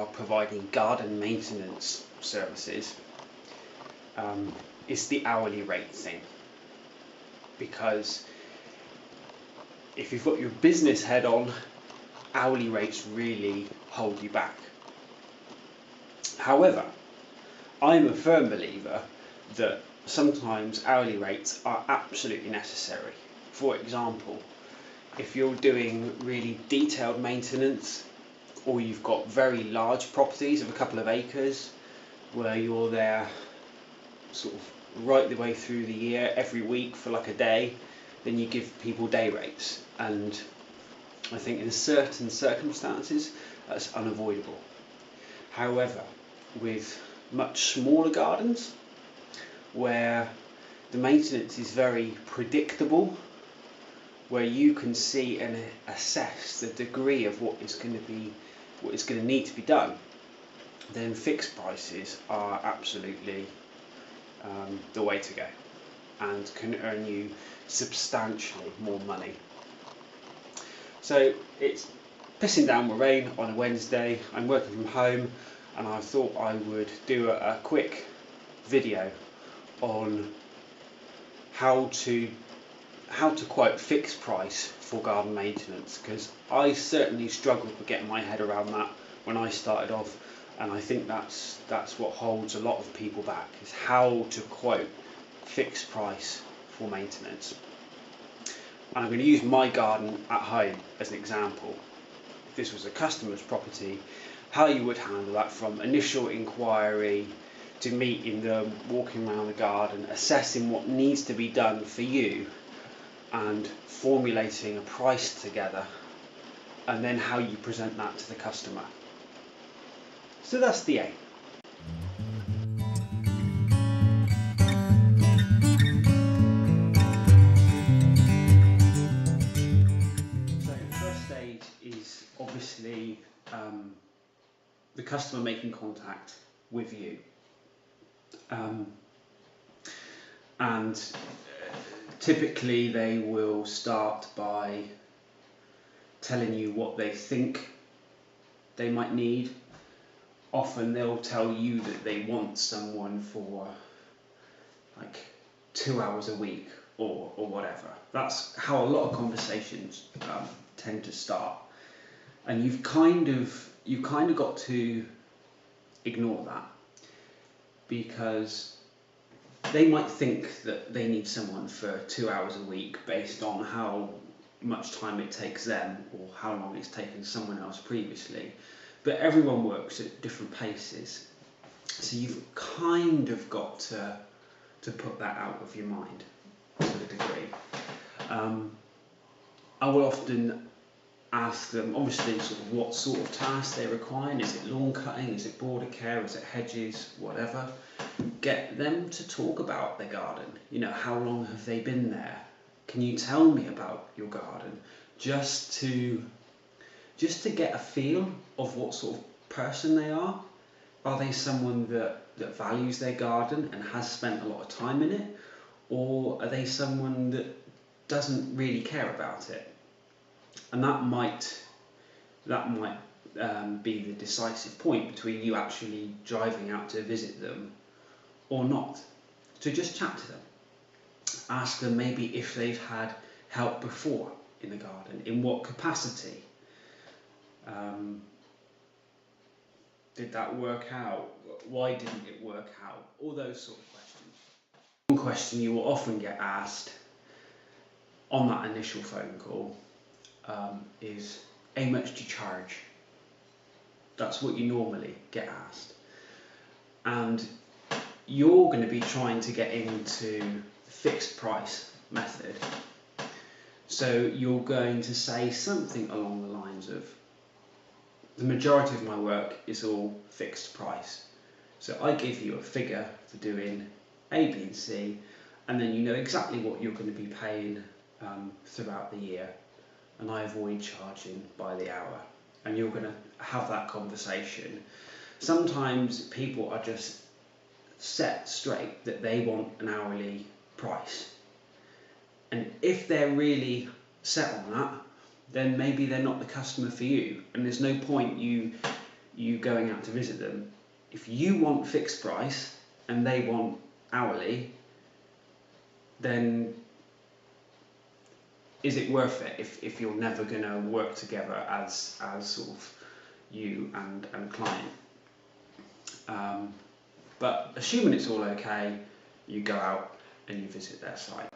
are providing garden maintenance services is the hourly rate thing. Because if you've got your business head on, hourly rates really hold you back. However, I'm a firm believer that sometimes hourly rates are absolutely necessary. For example, if you're doing really detailed maintenance, or you've got very large properties of a couple of acres where you're there sort of right the way through the year, every week for like a day, then you give people day rates. And I think in certain circumstances that's unavoidable. However, with much smaller gardens where the maintenance is very predictable, where you can see and assess the degree of what is going to need to be done, then fixed prices are absolutely the way to go, and can earn you substantially more money. So it's pissing down with rain on a Wednesday. I'm working from home, and I thought I would do a quick video on how to quote fixed price for garden maintenance, because I certainly struggled with getting my head around that when I started off, and I think that's what holds a lot of people back, is how to quote fixed price for maintenance. And I'm going to use my garden at home as an example. If this was a customer's property, how you would handle that from initial inquiry to meeting them, walking around the garden, assessing what needs to be done for you, and formulating a price together, and then how you present that to the customer. So that's the aim. So the first stage is obviously the customer making contact with you. And typically they will start by telling you what they think they might need. Often they'll tell you that they want someone for like 2 hours a week or whatever. That's how a lot of conversations tend to start. And you've kind of got to ignore that, because they might think that they need someone for 2 hours a week based on how much time it takes them or how long it's taken someone else previously. But everyone works at different paces. So you've kind of got to put that out of your mind to a degree. I will often ask them, obviously, sort of what sort of task they require. Is it lawn cutting? Is it border care? Is it hedges? Whatever. Get them to talk about their garden. You know, how long have they been there? Can you tell me about your garden? Just to get a feel of what sort of person they are. Are they someone that values their garden and has spent a lot of time in it? Or are they someone that doesn't really care about it? And that might be the decisive point between you actually driving out to visit them or not. So just chat to them. Ask them maybe if they've had help before in the garden, in what capacity. Did that work out? Why didn't it work out? All those sort of questions. One question you will often get asked on that initial phone call is, how much do you charge? That's what you normally get asked. And you're going to be trying to get into the fixed price method. So you're going to say something along the lines of, the majority of my work is all fixed price. So I give you a figure for doing A, B and C, and then you know exactly what you're going to be paying throughout the year, and I avoid charging by the hour. And you're going to have that conversation. Sometimes people are just set straight that they want an hourly price, and if they're really set on that, then maybe they're not the customer for you, and there's no point you you going out to visit them, if you want fixed price and they want hourly, then is it worth it if you're never going to work together as sort of you and client? But assuming it's all okay, you go out and you visit their site.